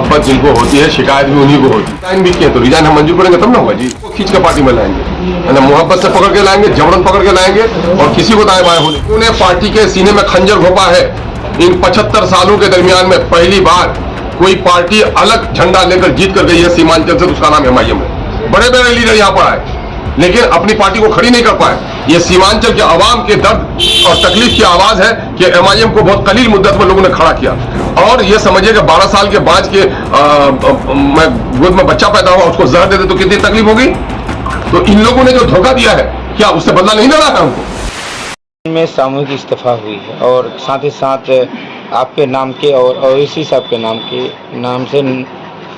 मोहब्बत जिनको होती है शिकायत भी उन्हीं को होती है। रिजाइन भी किए तो रिजाइन हम मंजूर करेंगे तब ना होगा जी। वो खींच के पार्टी में लाएंगे, है ना, मोहब्बत से पकड़ के लाएंगे, जबरन पकड़ के लाएंगे और किसी को दाएं बाएं होने। उन्होंने पार्टी के सीने में खंजर घोंपा है। इन 75 सालों के दरमियान में पहली बार कोई पार्टी अलग झंडा लेकर जीत कर गई है सीमांचल से, उसका नाम MIM है। बड़े बड़े लीडर यहाँ पर आए लेकिन अपनी पार्टी को खड़ी नहीं कर पाए। ये सीमांचल के अवाम के दर्द और तकलीफ की आवाज है कि MIM को बहुत कलील मुद्दत में लोगों ने खड़ा किया। और ये समझिए कि 12 साल के बाद के गोद में बच्चा पैदा हुआ उसको जहर दे दे तो कितनी तकलीफ होगी। तो इन लोगों ने जो धोखा दिया है क्या उससे बदला नहीं लेना है हमको। में सामूहिक इस्तीफा हुई है और साथ ही साथ आपके नाम के और ओवैसी साहब के नाम से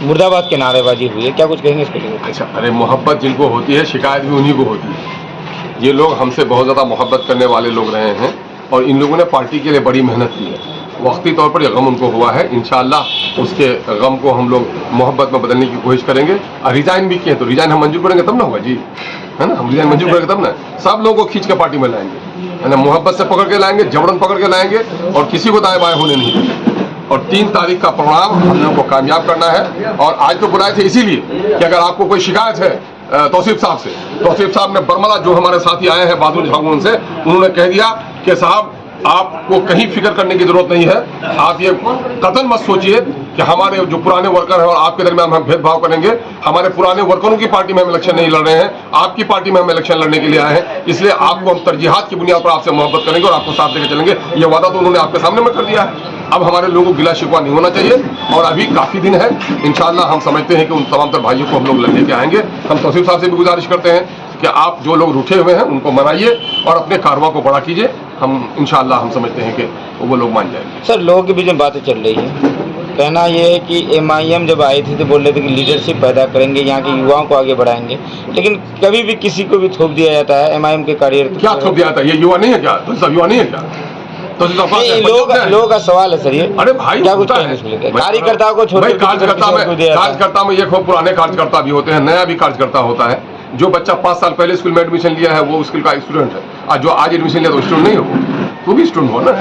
मुर्दाबाद के नारेबाजी हुई है, क्या कुछ कहेंगे इसके लिए? अच्छा, अरे मोहब्बत जिनको होती है शिकायत भी उन्हीं को होती है। ये लोग हमसे बहुत ज़्यादा मोहब्बत करने वाले लोग रहे हैं और इन लोगों ने पार्टी के लिए बड़ी मेहनत की है। वक्ती तौर पर यह गम उनको हुआ है, इंशाअल्लाह उसके गम को हम लोग मोहब्बत में बदलने की कोशिश करेंगे। और रिजाइन भी किए तो रिजाइन हम मंजूर करेंगे तब ना होगा जी, है ना। हम रिजाइन मंजूर करेंगे तब ना, सब लोगों को खींच के पार्टी में लाएंगे, है ना, मोहब्बत से पकड़ के लाएंगे, जबरन पकड़ के लाएंगे और किसी को दाएं बाएं होने नहीं देंगे। और 3 तारीख का प्रोग्राम हम लोगों को कामयाब करना है। और आज तो बुलाए थे इसीलिए कि अगर आपको कोई शिकायत है तौसीफ साहब से, तौसीफ साहब ने बरमला जो हमारे साथी आए हैं बहादुर झागुन से, उन्होंने कह दिया कि साहब आपको कहीं फिक्र करने की जरूरत नहीं है। आप ये कतन मत सोचिए कि हमारे जो पुराने वर्कर हैं और आपके दरमियान हम भेदभाव करेंगे। हमारे पुराने वर्करों की पार्टी में हम इलेक्शन नहीं लड़ रहे हैं, आपकी पार्टी में हम इलेक्शन लड़ने के लिए आए हैं। इसलिए आपको हम तरजीहात की बुनियाद पर आपसे मोहब्बत करेंगे और आपको साथ लेकर चलेंगे। ये वादा तो उन्होंने आपके सामने में कर दिया है। अब हमारे लोगों को गिला शिकवा नहीं होना चाहिए और अभी काफी दिन है। इंशाअल्लाह हम समझते हैं कि उन तमाम तर भाइयों को हम लोग लेके आएंगे। हम तौसीफ साहब से भी गुजारिश करते हैं कि आप जो लोग रूठे हुए हैं उनको मनाइए और अपने कारवा को बड़ा कीजिए। हम इंशाअल्लाह हम समझते हैं कि वो लोग मान जाएंगे। सर, लोगों के बीच में बातें चल रही है, कहना ये है कि MIM जब आई थी तो बोल रहे थे कि लीडरशिप पैदा करेंगे, यहाँ के युवाओं को आगे बढ़ाएंगे, लेकिन कभी भी किसी को भी थोप दिया जाता है MIM के कार्यकर्ता। क्या थोप दिया जाता है? ये युवा नहीं है क्या? तो सब युवा नहीं है क्या? तो लोगों का सवाल है सर ये। अरे भाई क्या कुछ कार्यकर्ताओं को छोड़, कार्यकर्ता में ये खूब पुराने कार्यकर्ता भी होते हैं, नया भी कार्यकर्ता होता है। जो बच्चा 5 साल पहले स्कूल में एडमिशन लिया है वो स्कूल का स्टूडेंट है, और जो आज एडमिशन लिया तो स्टूडेंट नहीं हो, तो भी स्टूडेंट हो ना,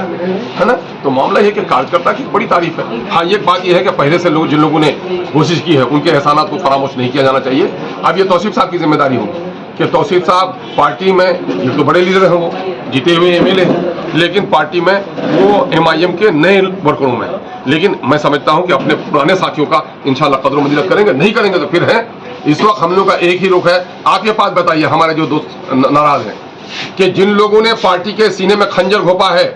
है ना। तो मामला ये कि कार्यकर्ता की बड़ी तारीफ है। हाँ, एक बात ये है कि पहले से लोग जिन लोगों ने कोशिश की है उनके एहसानात को फरामोश नहीं किया जाना चाहिए। अब ये तौसीफ साहब की जिम्मेदारी होगी कि तौसीफ साहब पार्टी में ये तो बड़े लीडर हैं, वो जीते हुए MLA हैं, लेकिन पार्टी में वो MIM के नए वर्करों में। लेकिन मैं समझता हूं कि अपने पुराने साथियों का इंशाल्लाह कदर मंजिलत करेंगे, नहीं करेंगे तो फिर है। इस वक्त हम लोग का एक ही रुख है। आप ये बात बताइए, हमारे जो दोस्त नाराज हैं कि जिन लोगों ने पार्टी के सीने में खंजर घोंपा है,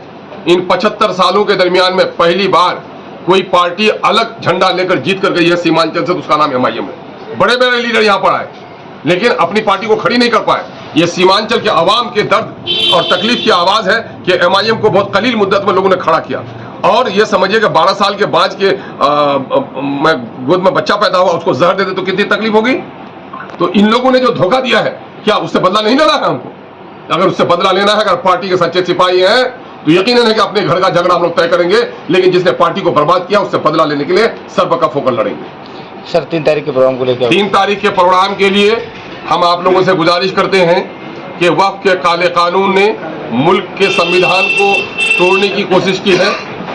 इन 75 सालों के दरमियान में पहली बार कोई पार्टी अलग झंडा लेकर जीत कर गई है सीमांचल से, उसका नाम MIM है। बड़े बड़े लीडर यहाँ पर आए लेकिन अपनी पार्टी को खड़ी नहीं कर पाए। ये सीमांचल के अवाम के दर्द और तकलीफ की आवाज है कि MIM को बहुत कलील मुद्दत में लोगों ने खड़ा किया। और ये समझिए कि 12 साल के बाद के गोद में बच्चा पैदा हुआ उसको जहर दे दे तो कितनी तकलीफ होगी। तो इन लोगों ने जो धोखा दिया है क्या उससे बदला नहीं लेना है हमको। अगर उससे बदला लेना है, अगर पार्टी के सच्चे सिपाही हैं तो यकीनन है कि अपने घर का झगड़ा हम लोग तय करेंगे, लेकिन जिसने पार्टी को बर्बाद किया उससे बदला लेने के लिए सर बकफ होकर लड़ेंगे। सर, 3 तारीख के प्रोग्राम को लेकर 3 तारीख के प्रोग्राम के लिए हम आप लोगों से गुजारिश करते हैं कि वक्फ के काले कानून ने मुल्क के संविधान को तोड़ने की कोशिश की है।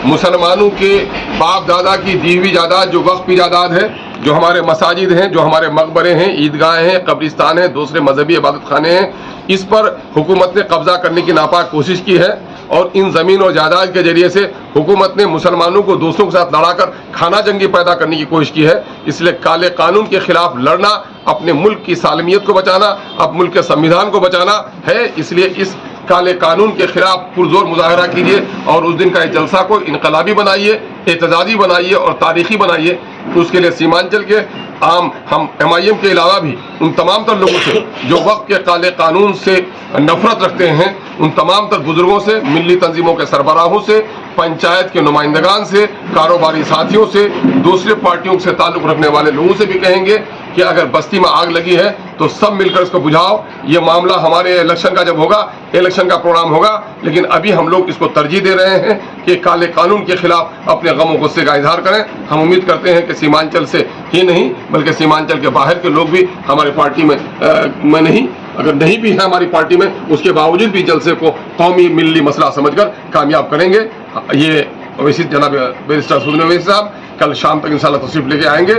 मुसलमानों के बाप दादा की दी हुई जायदाद जो वक्फ की जायदाद है, जो हमारे मसाजिद हैं, जो हमारे मकबरे हैं, ईदगाहें हैं, कब्रिस्तान हैं, दूसरे मजहबी इबादत खाने हैं, इस पर हुकूमत ने कब्जा करने की नापाक कोशिश की है। और इन ज़मीन और जायदाद के जरिए से हुकूमत ने मुसलमानों को दोस्तों के साथ लड़ाकर खाना जंगी पैदा करने की कोशिश की है। इसलिए काले कानून के खिलाफ लड़ना अपने मुल्क की सालमियत को बचाना, अपने मुल्क के संविधान को बचाना है। इसलिए इस काले कानून के खिलाफ पुरजोर मुजाहरा कीजिए और उस दिन का इस जलसा को इनकलाबी बनाइए, एतजाजी बनाइए और तारीखी बनाइए। तो उसके लिए सीमांचल के हम MIM के अलावा भी उन तमाम तर लोगों से जो वक्त के काले कानून से नफरत रखते हैं, उन तमाम तर बुजुर्गों से, मिली तंजीमों के सरबराहों से, पंचायत के नुमाइंदगान से, कारोबारी साथियों से, दूसरे पार्टियों से ताल्लुक़ रखने वाले लोगों से भी कहेंगे कि अगर बस्ती में आग लगी है तो सब मिलकर इसको बुझाओ। ये मामला हमारे इलेक्शन का जब होगा, इलेक्शन का प्रोग्राम होगा, लेकिन अभी हम लोग इसको तरजीह दे रहे हैं कि काले कानून के खिलाफ अपने गमों गुस्से का इजहार करें। हम उम्मीद करते हैं कि सीमांचल से ही नहीं बल्कि सीमांचल के बाहर के लोग भी हमारी पार्टी में नहीं, अगर नहीं भी है हमारी पार्टी में, उसके बावजूद भी जलसे को कौमी मिली मसला समझकर कामयाब करेंगे। ये ओवैसी जनाब बैरिस्टर सुदन ओवैसी साहब कल शाम तक इंशाल्लाह तशरीफ लेके आएंगे।